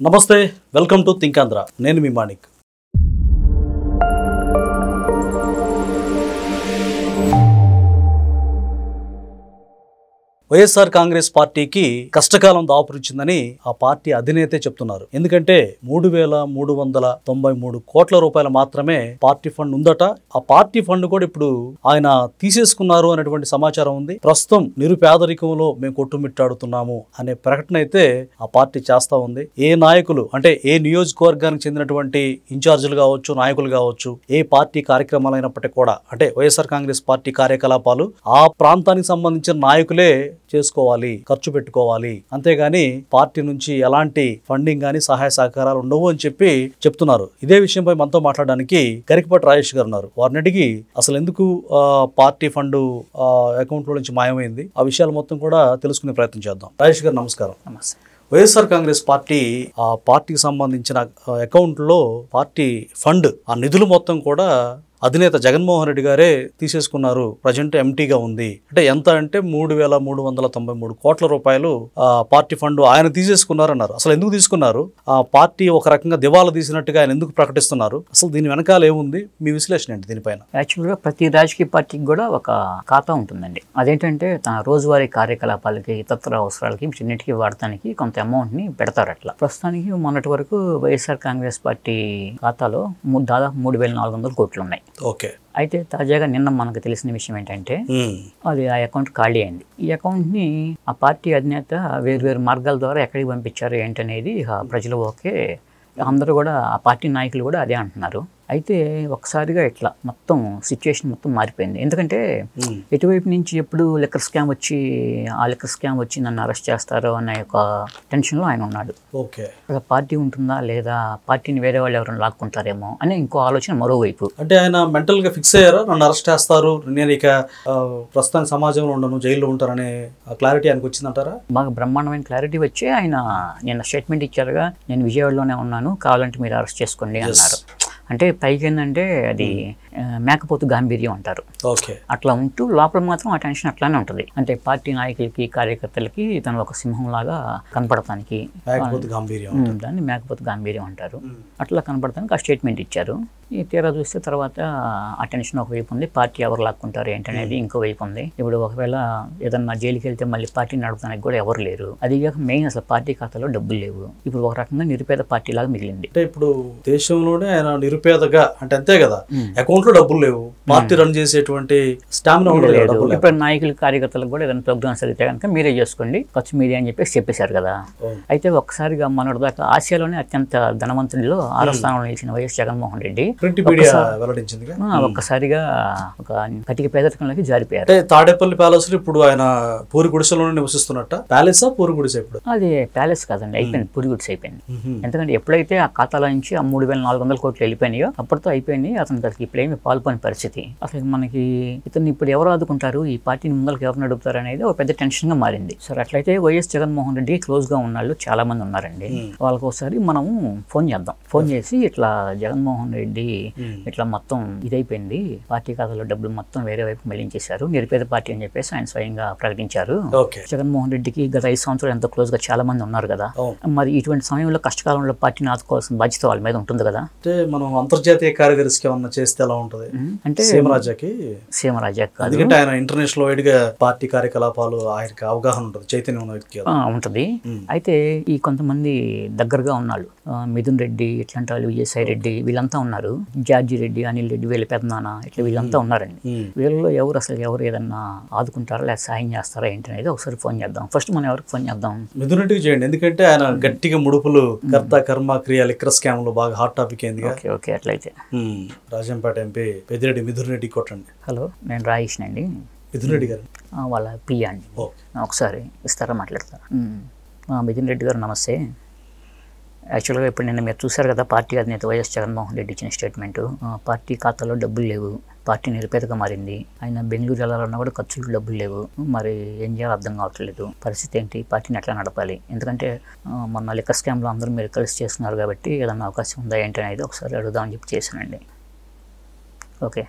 నమస్తే, welcome to think Andhra. నేను మీ మాణిక్. వైఎస్ఆర్ కాంగ్రెస్ పార్టీకి కష్టకాలం దాపురించిందని ఆ పార్టీ అధినేతే చెప్తున్నారు. ఎందుకంటే 3,393 కోట్ల రూపాయలు మాత్రమే పార్టీ ఫండ్ ఉందట. ఆ పార్టీ ఫండ్ కూడా ఇప్పుడు ఆయన తీసేసుకున్నారు అనేటువంటి సమాచారం ఉంది. ప్రస్తుతం నిరుపేదరికంలో మేము కొట్టుమిట్టాడుతున్నాము అనే ప్రకటన అయితే ఆ పార్టీ చేస్తా ఉంది. ఏ నాయకులు అంటే ఏ నియోజకవర్గానికి చెందినటువంటి ఇన్ఛార్జీలు కావచ్చు, నాయకులు కావచ్చు, ఏ పార్టీ కార్యక్రమాలు అయినప్పటికీ కూడా అంటే వైఎస్ఆర్ కాంగ్రెస్ పార్టీ కార్యకలాపాలు ఆ ప్రాంతానికి సంబంధించిన నాయకులే చేసుకోవాలి, ఖర్చు పెట్టుకోవాలి. అంతేగాని పార్టీ నుంచి ఎలాంటి ఫండింగ్ గానీ సహాయ సహకారాలు ఉండవు అని చెప్తున్నారు. ఇదే విషయంపై మనతో మాట్లాడడానికి గరికపాటి రాజేష్ గారు ఉన్నారు. వారిని అడిగి అసలు ఎందుకు పార్టీ ఫండ్ అకౌంట్ లో నుంచి మాయమైంది, ఆ విషయాలు మొత్తం కూడా తెలుసుకునే ప్రయత్నం చేద్దాం. రాజేష్ గారు నమస్కారం. నమస్తే. వైఎస్ఆర్ కాంగ్రెస్ పార్టీ ఆ పార్టీకి సంబంధించిన అకౌంట్ లో పార్టీ ఫండ్ ఆ నిధులు మొత్తం కూడా అధినేత జగన్మోహన్ రెడ్డి గారే తీసేసుకున్నారు. ప్రజెంట్ ఎంటీగా ఉంది. అంటే ఎంత అంటే 3,393 కోట్ల రూపాయలు పార్టీ ఫండ్ ఆయన తీసేసుకున్నారన్నారు. అసలు ఎందుకు తీసుకున్నారు? ఆ పార్టీ ఒక రకంగా దివాలా తీసినట్టుగా ఆయన ఎందుకు ప్రకటిస్తున్నారు? అసలు దీని వెనకాల ఏముంది? మీ విశ్లేషణ ఏంటి దీనిపైన? యాక్చువల్గా ప్రతి రాజకీయ పార్టీకి కూడా ఒక ఖాతా ఉంటుందండి. అదేంటంటే తన రోజువారీ కార్యకలాపాలకి, ఇతర అవసరాలకి, వీటన్నిటికీ వాడటానికి కొంత అమౌంట్ని పెడతారు. అట్లా ప్రస్తుతానికి మొన్నటి వరకు వైఎస్ఆర్ కాంగ్రెస్ పార్టీ ఖాతాలో దాదాపు 3,400 కోట్లు ఉన్నాయి. ఓకే. అయితే తాజాగా నిన్న మనకు తెలిసిన విషయం ఏంటంటే అది ఆ అకౌంట్ ఖాళీ అయింది. ఈ అకౌంట్ని ఆ పార్టీ అధినేత వేరు మార్గాల ద్వారా ఎక్కడికి పంపించారు ఏంటనేది ప్రజలు ఓకే, అందరూ కూడా ఆ పార్టీ నాయకులు కూడా అదే అంటున్నారు. అయితే ఒకసారిగా ఇట్లా మొత్తం సిచ్యువేషన్ మొత్తం మారిపోయింది. ఎందుకంటే ఎటువైపు నుంచి ఎప్పుడు లిక్కర్ స్కామ్ వచ్చి నన్ను అరెస్ట్ చేస్తారో అనే ఒక టెన్షన్లో ఆయన ఉన్నాడు. ఓకే. పార్టీ ఉంటుందా లేదా, పార్టీని వేరే వాళ్ళు ఎవరైనా లాక్కుంటారేమో అనే ఇంకో ఆలోచన మరోవైపు. అంటే ఆయన మెంటల్ గా ఫిక్స్ అయ్యారా? నన్ను అరెస్ట్ చేస్తారు, నేను ఇక ప్రస్తుతానికి సమాజంలో ఉండను, జైల్లో ఉంటారనే క్లారిటీ ఆయనకు వచ్చిందంటారా? బాగా బ్రహ్మాండమైన క్లారిటీ వచ్చి ఆయన నిన్న స్టేట్మెంట్ ఇచ్చారుగా, నేను విజయవాడలోనే ఉన్నాను, కావాలంటే మీరు అరెస్ట్ చేసుకోండి అన్నారు. అంటే పైకి ఏంటంటే అది మేకపోతు గాంభీర్యం అంటారు. అట్లా ఉంటూ లోపల మాత్రం ఆ టెన్షన్ అట్లానే ఉంటుంది. అంటే పార్టీ నాయకులకి, కార్యకర్తలకి తను ఒక సింహంలాగా కనపడటానికి దాన్ని మేకపోతు గాంభీర్యం అంటారు. అట్లా కనపడటానికి ఆ స్టేట్మెంట్ ఇచ్చారు. ఈ తీరా చూస్తే తర్వాత ఆ టెన్షన్ ఒకవైపు ఉంది, పార్టీ ఎవరు లాక్కుంటారు ఏంటనేది ఇంకోవైపు ఉంది. ఇప్పుడు ఒకవేళ ఏదన్నా జైలుకి వెళ్తే మళ్ళీ పార్టీ నడపడానికి కూడా ఎవరు లేరు. అది కాక మెయిన్ అసలు పార్టీ ఖాతాలో డబ్బులు లేవు. ఇప్పుడు ఒక రకంగా నిరుపేద పార్టీ లాగా మిగిలింది. అంటే ఇప్పుడు దేశంలోనే ఆయన నిరుపేదగా అంటే అంతే కదా, అకౌంట్ లో డబ్బులు లేవు, పార్టీ రన్ చేసేటువంటి స్టామినా లేదు. ఇప్పుడు నాయకులు, కార్యకర్తలకు కూడా ఏదైనా ప్రోగ్రామ్స్ జరిగితే కనుక మీరే చేసుకోండి, ఖర్చు మీరే అని చెప్పేసి చెప్పేశారు కదా. అయితే ఒక్కసారిగా మొన్నటి దాకా ఆసియాలోనే అత్యంత ధనవంతుడిలో 6వ స్థానంలో నిలిచిన వైఎస్ జగన్మోహన్ రెడ్డి ఒక్కసారిగా ఒక కటిక పేదరికంలోకి జారిపోయారు. తాడేపల్లి ప్యాలెస్ లో ఇప్పుడు ఆయన పూరి గుడిసెలోనే నివసిస్తున్నట్ట. ప్యాలెస్ పూరి గుడిసె? ఇప్పుడు అది ప్యాలెస్ కాదండి, అయిపోయింది, పూరి గుడిసె అయిపోయింది. ఎందుకంటే ఎప్పుడైతే ఆ ఖాతాలో నుంచి ఆ 3,400 కోట్లు వెళ్ళిపోయినాయో అప్పటితో అయిపోయింది. అతనికి ఇప్పుడు ఏమి పాల్పోని పరిస్థితి. అసలు మనకి ఇతన్ని ఇప్పుడు ఎవరు ఆదుకుంటారు, ఈ పార్టీని ముందరికి ఎవరు నడుపుతారు అనేది ఒక పెద్ద టెన్షన్ గా మారింది. సరే, అట్లయితే వైఎస్ జగన్మోహన్ రెడ్డి క్లోజ్ గా ఉన్నాళ్ళు చాలా మంది ఉన్నారండి. వాళ్ళకి ఒకసారి మనము ఫోన్ చేద్దాం. ఫోన్ చేసి ఇట్లా జగన్మోహన్ రెడ్డి ఇట్లా మొత్తం ఇదైపోయింది, పార్టీ ఖాతాలో డబ్బులు మొత్తం వేరే వైపు మళ్లించేశారు, నిరుపేద పార్టీ అని చెప్పేసి ఆయన స్వయంగా ప్రకటించారు. జగన్మోహన్ రెడ్డికి గత 5 సంవత్సరాలు ఎంతో క్లోజ్ గా చాలా మంది ఉన్నారు కదా. మరి ఇటువంటి సమయంలో కష్టకాలంలో పార్టీని ఆదుకోవాల్సిన బాధ్యత వాళ్ళ మీద ఉంటుంది కదా. అంటే మనం అంతర్జాతీయ కార్యదర్శికి ఏమన్నా చేస్తే ఎలా ఉంటుంది అంటే సీమరాజాకి ఎందుకంటే ఆయన ఇంటర్నేషనల్ వైడ్ గా పార్టీ కార్యకలాపాలు ఆయనకి అవగాహన ఉంటుంది, చైతన్యం ఉంటుంది. అయితే ఈ కొంతమంది దగ్గరగా ఉన్నాళ్ళు, మిథున్ రెడ్డి ఇట్లాంటి వాళ్ళు, విజయసాయి రెడ్డి వీళ్ళంతా ఉన్నారు, జార్జి రెడ్డి, అనిల్ రెడ్డి, వీళ్ళ పెద్దనాన్న, ఇట్లా వీళ్ళంతా ఉన్నారండి. వీళ్ళలో ఎవరు ఏదన్నా ఆదుకుంటారా లేదా సాయం చేస్తారా ఏంటనేది ఒకసారి ఫోన్ చేద్దాం. ఫస్ట్ మనం ఎవరికి ఫోన్ చేద్దాం? మిథున్ రెడ్డికి చేయండి, ఎందుకంటే ఆయన గట్టిగా ముడుపులు, కర్త కర్మ క్రియ, లిక్కర్ స్కామ్ లో బాగా హాట్ టాపిక్ అయింది. ఓకే అట్లయితే రాజంపేట ఎంపీ పెద్దిరెడ్డి మిథున్ రెడ్డి కొట్టండి. హలో, నేను రాజేష్ అండి. మిథున్ రెడ్డి గారు వాళ్ళ పియ్య అండి. ఒకసారి ఇస్తారా, మాట్లాడతారా? మిథున్ రెడ్డి గారు నమస్తే. యాక్చువల్గా ఇప్పుడు నిన్న మీరు చూశారు కదా, పార్టీ అధినేత వైఎస్ జగన్మోహన్ రెడ్డి ఇచ్చిన స్టేట్మెంటు. పార్టీ ఖాతాలో డబ్బులు లేవు, పార్టీ నిరుపేదగా మారింది, ఆయన బెంగళూరు వెళ్ళాలన్నా కూడా ఖర్చులకు డబ్బులు లేవు, మరి ఏం చేయాలో అర్థం కావట్లేదు, పరిస్థితి ఏంటి, పార్టీని ఎట్లా నడపాలి, ఎందుకంటే మొన్న లిక్కర్ స్కామ్లో అందరూ మీరు కలిసి చేస్తున్నారు కాబట్టి ఏదన్నా అవకాశం ఉందా ఏంటి అనేది ఒకసారి అడుగుదామని చెప్పి చేశానండి. ఓకే,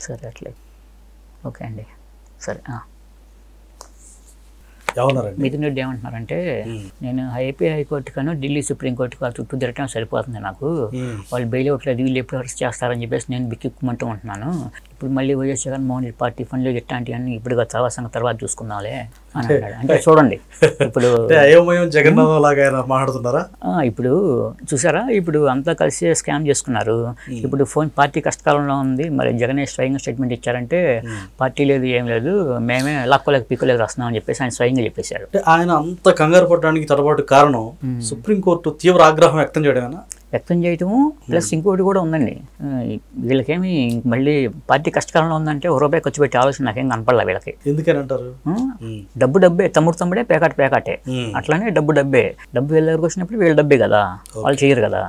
సరే అట్లే, ఓకే అండి, సరే. ఎవరన్నారండి? మిథున్ రెడ్డి ఏమంటున్నారంటే నేను ఏపీ హైకోర్టు కన్నా ఢిల్లీ సుప్రీంకోర్టుకు ఆ చుట్టూ తిరగటం సరిపోతుంది నాకు, వాళ్ళు బెయిల్ అవుట్లేదు, వీళ్ళు ఎప్పుడు అరెస్ట్ చేస్తారని చెప్పేసి నేను బిక్కిక్కుమంటూ ఉంటున్నాను. ఇప్పుడు మళ్ళీ వైఎస్ జగన్మోహన్ రెడ్డి పార్టీ ఫండ్లు ఇట్లాంటివన్నీ ఇప్పుడు తర్వాత చూసుకుందాంలే అని అన్నాడు. అంటే చూడండి ఇప్పుడు జగన్నాథం లాగా మాట్లాడుతున్నారా? ఇప్పుడు చూసారా, ఇప్పుడు అంతా కలిసి స్కామ్ చేసుకున్నారు. ఇప్పుడు ఫోన్ పార్టీ కష్టకాలంలో ఉంది, మరి జగన్ స్వయంగా స్టేట్మెంట్ ఇచ్చారంటే పార్టీ లేదు ఏం లేదు, మేమే లాక్కోలేక పీక్కోలేక రాస్తున్నాం అని చెప్పేసి ఆయన స్వయంగా చెప్పేశారు. అంటే ఆయన అంత కంగారు పడడానికి తడబాటు కారణం సుప్రీంకోర్టు తీవ్ర ఆగ్రహం వ్యక్తం చేయటము ప్లస్ ఇంకోటి కూడా ఉందండి. వీళ్ళకేమి మళ్ళీ పార్టీ కష్టకాలంలో ఉందంటే రూపాయి ఖర్చు పెట్టే ఆలోచన నాకేం కనపడలే వీళ్ళకి. ఎందుకని అంటారు? డబ్బే, తమ్ముడే పేకాటే. అట్లానే డబ్బే డబ్బు వీళ్ళ దగ్గరకు వచ్చినప్పుడు వీళ్ళ డబ్బే కదా, వాళ్ళు చేయరు కదా.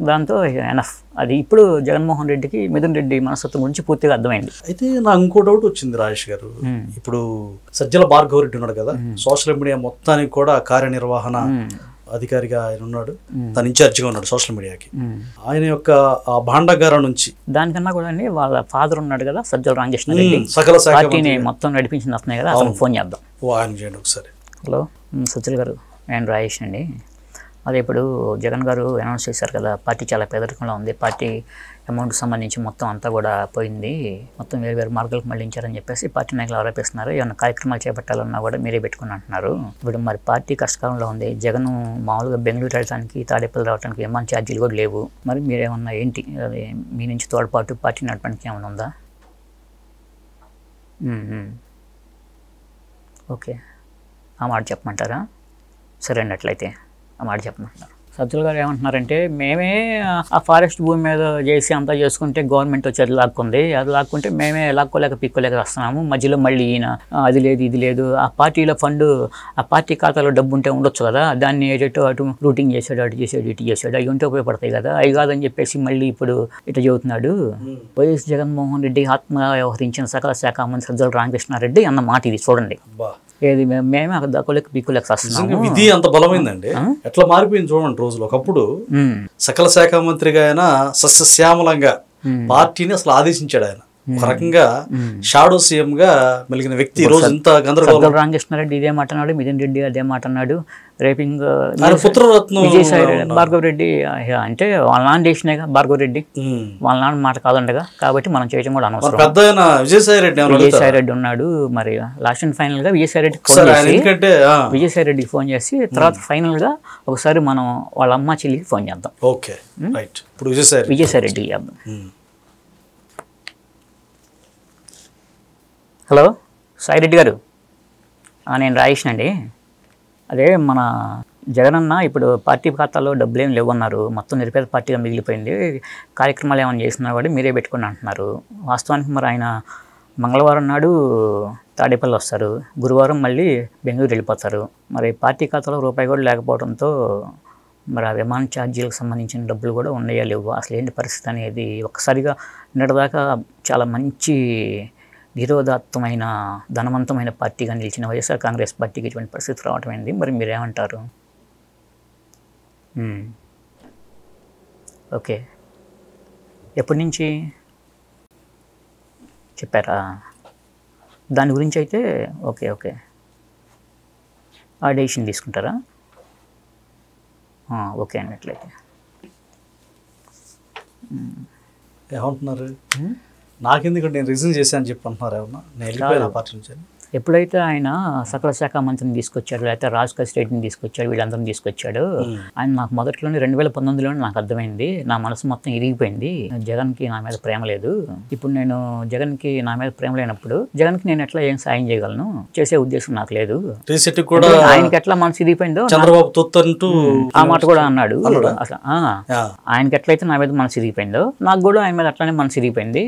దాంతో ఎనఫ్. అది ఇప్పుడు జగన్మోహన్ రెడ్డికి మిథున్ రెడ్డి మనస్తత్వం గురించి పూర్తిగా అర్థమైంది. అయితే నాకు ఇంకో డౌట్ వచ్చింది రాజేష్ గారు. ఇప్పుడు సజ్జల భార్గవ రెడ్డి ఉన్నాడు కదా, సోషల్ మీడియా మొత్తానికి కూడా కార్యనిర్వహణ అధికారిగా ఆయన ఉన్నాడు, తన ఇన్ఛార్జిగా ఉన్నాడు సోషల్ మీడియాకి. ఆయన యొక్క భాండాగారం నుంచి దానికన్నా కూడా వాళ్ళ ఫాదర్ ఉన్నాడు కదా సజ్జల రామకృష్ణ రెడ్డి, సకల పార్టీని మొత్తం నడిపించింది అతనే కదా, అతను ఫోన్ చేద్దాం. ఆయన చేయండి ఒకసారి. హలో సజ్జల గారు, నేను రాజేష్ అండి. అదే ఇప్పుడు జగన్ గారు అనౌన్స్ చేశారు కదా, పార్టీ చాలా పేదరికంలో ఉంది, పార్టీ అమౌంట్కి సంబంధించి మొత్తం అంతా కూడా పోయింది, మొత్తం వేరు మార్గాలకు మళ్ళించారని చెప్పేసి పార్టీ నాయకులు ఆరోపిస్తున్నారు. ఏమైనా కార్యక్రమాలు చేపట్టాలన్నా కూడా మీరే పెట్టుకుని అంటున్నారు. ఇప్పుడు మరి పార్టీ కష్టకాలంలో ఉంది, జగన్ మామూలుగా బెంగళూరు వెళ్ళడానికి తాడేపల్లి రావడానికి విమాన ఛార్జీలు కూడా లేవు. మరి మీరేమన్నా ఏంటి అది మీ నుంచి తోడ్పాటు పార్టీ నడపడానికి ఏమైనా ఉందా? ఓకే, ఆ మాట చెప్పమంటారా? సరే అండి, అట్లయితే ఆ మాట చెప్పమంటున్నారు. సజ్జల గారు ఏమంటున్నారంటే మేమే ఆ ఫారెస్ట్ భూమి మీద చేసి అంతా చేసుకుంటే గవర్నమెంట్ వచ్చి అది లాక్కుంటే మేమే లాక్కోలేక పిక్కోలేక వస్తున్నాము, మధ్యలో మళ్ళీ ఈయన అది లేదు ఇది లేదు, ఆ పార్టీలో ఫండ్ ఆ పార్టీ ఖాతాలో డబ్బు ఉంటే ఉండొచ్చు కదా, దాన్ని అటు రూటింగ్ చేశాడు, అటు చేసాడు ఇటు చేశాడు, అవి ఉంటే ఉపయోగపడతాయి కదా, అవి కాదని చెప్పేసి మళ్ళీ ఇప్పుడు ఇట్లా చెబుతున్నాడు. వైఎస్ జగన్మోహన్ రెడ్డి ఆత్మగా వ్యవహరించిన సకల శాఖ మంత్రి సజ్జల రామకృష్ణారెడ్డి అన్న మాట ఇది. చూడండి, ఏది మేమే అక్కడ దక్కోలేక పీక్కోలేక వస్తున్నాము. ఇది అంత బలమైందండి, ఎట్లా మారిపోయింది చూడండి రోజులు. ఒకప్పుడు సకల శాఖ మంత్రిగా ఆయన సస్యశ్యామలంగా పార్టీని అసలు ఆదేశించాడు. ఆయన ఒక రకంగా షాడో సీఎం గా మెలిగిన వ్యక్తి ఈ రోజు ఇంత గందరగోళం. రామకృష్ణారెడ్డి ఇదే మాట అన్నాడు, మిథున్ రెడ్డి అదే మాట అన్నాడు, రేపు పుత్రరత్నం విజయసాయి భార్గవ రెడ్డి అంటే వాళ్ళ నాన్న చేసినాయి భార్గవ రెడ్డి, వాళ్ళ నాన్న మాట కాదండగా, కాబట్టి మనం చేయడం కూడా అనవసరం. పెద్ద విజయసాయి రెడ్డి ఉన్నాడు, మరి లాస్ట్ అండ్ ఫైనల్ గా విజయసాయి రెడ్డికి ఫోన్ చేసి తర్వాత ఫైనల్ గా ఒకసారి మనం వాళ్ళ అమ్మ చెల్లికి ఫోన్ చేద్దాం. ఓకే రైట్, ఇప్పుడు విజయసాయి రెడ్డికి చేద్దాం. హలో సాయిరెడ్డి గారు, నేను రాజేష్ అండి. అదే మన జగనన్న ఇప్పుడు పార్టీ ఖాతాలో డబ్బులు ఏమి లేవన్నారు, మొత్తం నిరుపేద పార్టీగా మిగిలిపోయింది, కార్యక్రమాలు ఏమైనా చేస్తున్నా కూడా మీరే పెట్టుకుని అంటున్నారు. వాస్తవానికి మరి ఆయన మంగళవారం నాడు తాడేపల్లి వస్తారు, గురువారం మళ్ళీ బెంగళూరు వెళ్ళిపోతారు. మరి పార్టీ ఖాతాలో రూపాయి కూడా లేకపోవడంతో మరి ఆ విమాన ఛార్జీలకు సంబంధించిన డబ్బులు కూడా ఉన్నాయా లేవు, అసలు ఏంటి పరిస్థితి అనేది ఒక్కసారిగా నిన్నటిదాకా చాలా మంచి నిరోధాత్మకమైన ధనవంతమైన పార్టీగా నిలిచిన వైఎస్ఆర్ కాంగ్రెస్ పార్టీకి ఇటువంటి పరిస్థితి రావటం ఏంది, మరి మీరేమంటారు? ఓకే, ఎప్పటి నుంచి చెప్పారా దాని గురించి? అయితే ఓకే ఆ డెసిషన్ తీసుకుంటారా? ఓకే అన్నట్లయితే ఏమంటున్నారు? నాకెందుకంటే నేను రిజైన్ చేశాను చెప్పి అంటున్నారు ఏమన్నా? నేను వెళ్ళిపోయాను ఆ పార్టీ నుంచి. ఎప్పుడైతే ఆయన సకల శాఖ మంత్రిని తీసుకొచ్చాడు, లేకపోతే రాజకీయ స్టేట్ని తీసుకొచ్చాడు, వీళ్ళందరినీ తీసుకొచ్చాడు, ఆయన నాకు మొదట్లోనే 2019లోనే నాకు అర్థమైంది, నా మనసు మొత్తం ఇరిగిపోయింది, జగన్కి నా మీద ప్రేమ లేదు. ఇప్పుడు నేను జగన్కి నా మీద ప్రేమ లేనప్పుడు జగన్కి నేను ఎట్లా ఏం సాయం చేయగలను, చేసే ఉద్దేశం నాకు లేదు. ఆయనకి ఎట్లా మనసు ఇరిగిపోయిందో ఆ మాట కూడా అన్నాడు. అసలు ఆయనకి ఎట్లయితే నా మీద మనసు ఇరిగిపోయిందో నాకు కూడా ఆయన మీద అట్లానే మనసు ఇరిగిపోయింది.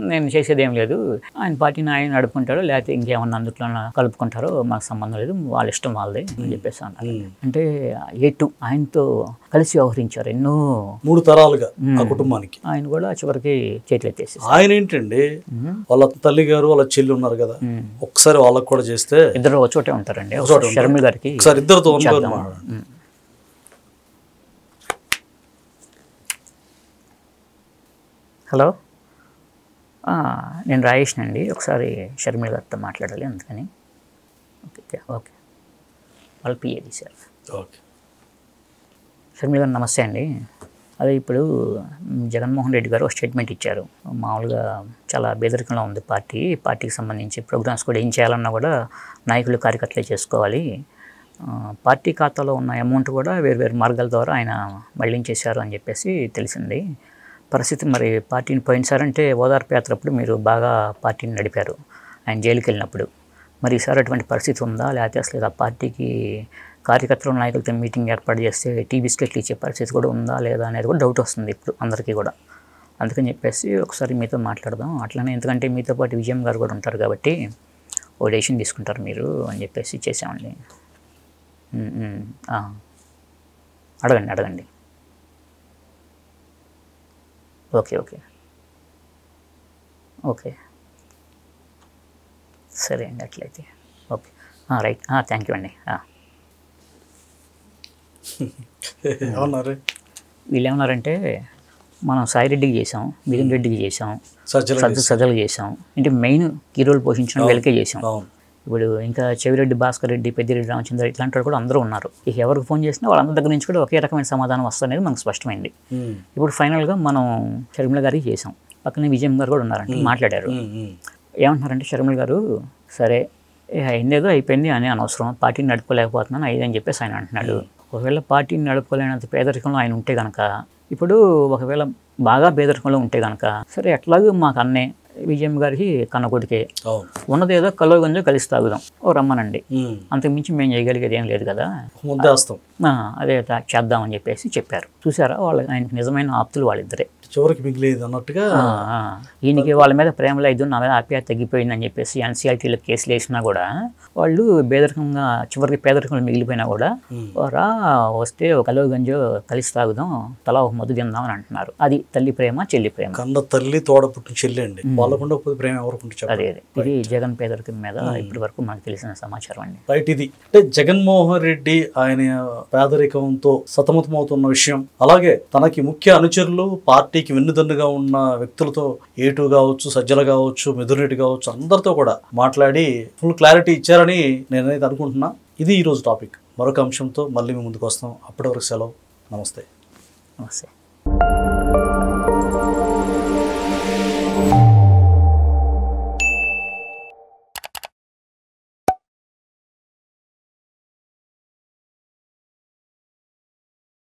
నేను చేసేది ఏం లేదు, ఆయన పార్టీని ఆయన నడుపుకుంటారో లేకపోతే ఇంకేమన్నా అందుట్లో కలుపుకుంటారో మాకు సంబంధం లేదు, వాళ్ళ ఇష్టం వాళ్ళదే అని చెప్పేసి అన్నారు. అంటే ఆయనతో కలిసి వ్యవహరించారు ఎన్నో 3 తరాలుగా ఆ కుటుంబానికి. ఆయన కూడా చివరికి చేతులు ఎత్తేసి ఆయన ఏంటండి వాళ్ళ తల్లి గారు వాళ్ళ చెల్లి ఉన్నారు కదా, ఒకసారి వాళ్ళకి కూడా చేస్తే ఇద్దరు ఒక చోటే ఉంటారండి. షర్మిల గారికి ఒకసారి ఇద్దరితో హలో, నేను రాజేష్ అండి, ఒకసారి షర్మిల గారితో మాట్లాడాలి అందుకని. ఓకే ఓకే వాళ్ళ పిఏ తీశారు. ఓకే. షర్మిల గారు నమస్తే అండి. అదే ఇప్పుడు జగన్మోహన్ రెడ్డి గారు ఒక స్టేట్మెంట్ ఇచ్చారు. మామూలుగా చాలా బేదరికంలో ఉంది పార్టీకి సంబంధించి ప్రోగ్రామ్స్ కూడా ఏం చేయాలన్నా కూడా నాయకులు కార్యకర్తలే చేసుకోవాలి. పార్టీ ఖాతాలో ఉన్న అమౌంట్ కూడా వేరు మార్గాల ద్వారా ఆయన మళ్లించేశారు అని చెప్పేసి తెలిసింది. పరిస్థితి మరి పార్టీని పోయినసారంటే ఓదార్పు యాత్ర అప్పుడు మీరు బాగా పార్టీని నడిపారు ఆయన జైలుకి వెళ్ళినప్పుడు. మరి ఈసారి అటువంటి పరిస్థితి ఉందా, లేకపోతే అసలు ఆ పార్టీకి కార్యకర్తలు నాయకులతో మీటింగ్ ఏర్పాటు చేస్తే టీ బిస్కెట్లు ఇచ్చే పరిస్థితి కూడా ఉందా లేదా అనేది కూడా డౌట్ వస్తుంది ఇప్పుడు అందరికీ కూడా. అందుకని చెప్పేసి ఒకసారి మీతో మాట్లాడదాం. అట్లనే ఎందుకంటే మీతో పాటు విజయం గారు కూడా ఉంటారు కాబట్టి ఓ డెసిషన్ తీసుకుంటారు మీరు అని చెప్పేసి చేసామండి. అడగండి. ఓకే సరే అండి అట్లయితే. Okay right. థ్యాంక్ యూ అండి. ఏమన్నారు వీళ్ళు ఏమన్నారంటే మనం సాయిరెడ్డికి చేసాం, మిథున్ రెడ్డికి చేసాం, సజ్జలకు చేసాం, అంటే మెయిన్ కీ రోల్ పోషించిన వీళ్ళకే చేసాం. ఇప్పుడు ఇంకా చెవిరెడ్డి భాస్కర్ రెడ్డి, పెద్దిరెడ్డి రామచంద్ర ఇట్లాంటి వాళ్ళు కూడా అందరూ ఉన్నారు. ఇక ఎవరికి ఫోన్ చేసినా వాళ్ళందరి దగ్గర నుంచి కూడా ఒకే రకమైన సమాధానం వస్తుంది మనకు స్పష్టమైంది. ఇప్పుడు ఫైనల్గా మనం షర్మిల గారికి చేసాం. పక్కనే విజయం గారు కూడా ఉన్నారంటే మాట్లాడారు. ఏమంటున్నారంటే షర్మిల గారు సరే అయిందేదో అయిపోయింది అని అనవసరం, పార్టీని నడుపుకోలేకపోతున్నాను అని చెప్పేసి ఆయన అంటున్నాడు. ఒకవేళ పార్టీని నడుపుకోలేనంత పేదరికంలో ఆయన ఉంటే కనుక, ఇప్పుడు ఒకవేళ బాగా పేదరికంలో ఉంటే కనుక సరే ఎట్లాగో మాకు అన్నే విజయం గారికి కన్నకొడికే ఉన్నదేదో కలో గంజో కలిసి తాగుదాం, ఓ రమ్మనండి, అంతకుమించి మేము చేయగలిగేది ఏం లేదు కదా, అదే చేద్దామని చెప్పేసి చెప్పారు. చూసారా వాళ్ళు ఆయనకి నిజమైన ఆప్తులు వాళ్ళిద్దరే. చివరికి మిగిలేదు అన్నట్టుగా ఈయనకి వాళ్ళ మీద ప్రేమలో అయితే నా మీద ఆప్యాయత తగ్గిపోయిందని చెప్పేసి ఎన్సీఆర్టీలో కేసులు వేసినా కూడా వాళ్ళు పేదరికంగా చివరికి పేదరికంలో మిగిలిపోయినా కూడా రా వస్తే ఒక కలో గంజో కలిసి తాగుదాం, తలా ఒక మద్దు తిందాం అని అంటున్నారు. అది తల్లి ప్రేమ చెల్లి ప్రేమ. కన్న తల్లి తోడ పుట్టిన చెల్లి అండి. వాళ్ళకుండా ప్రేమ ఎవరికి? అదే ఇది జగన్ పేదరికం మీద ఇప్పటి వరకు మనకు తెలిసిన సమాచారం అండి. రైట్. ఇది అంటే జగన్మోహన్ రెడ్డి ఆయన పేదరికంతో సతమతమవుతున్న విషయం, అలాగే తనకి ముఖ్య అనుచరులు పార్టీకి వెన్నుదన్నుగా ఉన్న వ్యక్తులతో ఏటు కావచ్చు, సజ్జల కావచ్చు, మిథున్ రెడ్డి కావచ్చు, అందరితో కూడా మాట్లాడి ఫుల్ క్లారిటీ ఇచ్చారని నేనైతే అనుకుంటున్నా. ఇది ఈరోజు టాపిక్. మరొక అంశంతో మళ్ళీ మీ ముందుకు వస్తాం. అప్పటి వరకు సెలవు. నమస్తే.